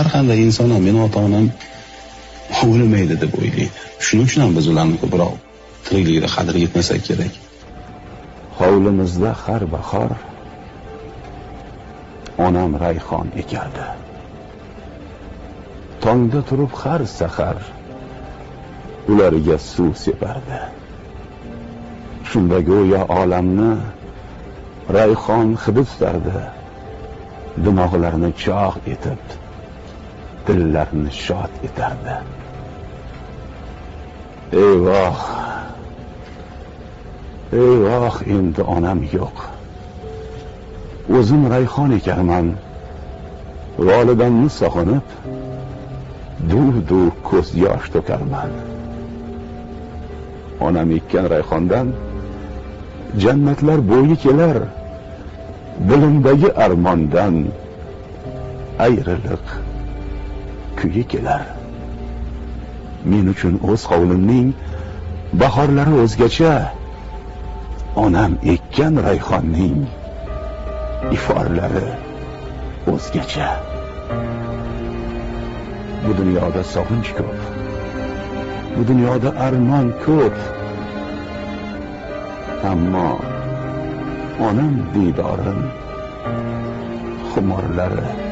har qanday inson ham meni ota-onam o'lmaydi deb o'ylaydi. Shuning uchun ham biz ularni ko'proq tirikligida qadr yetmasak kerak. Hovlimizda har bahor onam rayhon ekardi. Tongda turib har sahar ularga suv separdi. Shunda go'yo olamni rayhon hidi tutardi. Dimoqlarni chog' etib, dillarni shod etardi. Eyvoh! Eyvoh, endi onam yo'q. O'zim rayhon ekanman. Volidamni sog'inib, duv-duv ko'z yosh to'karman. Onam ekkan rayhondan jannatlar bo'yi kelar. Dilimdagi armondan ayriliq kuyi kelar. Men uchun o'z hovlimning bahorlari o'zgacha, onam ekkan rayhonning iforlari o'zgacha. Bu dunyoda sog'inch ko'p, bu dunyoda armon ko'p, ammo onam diydorim xumorlari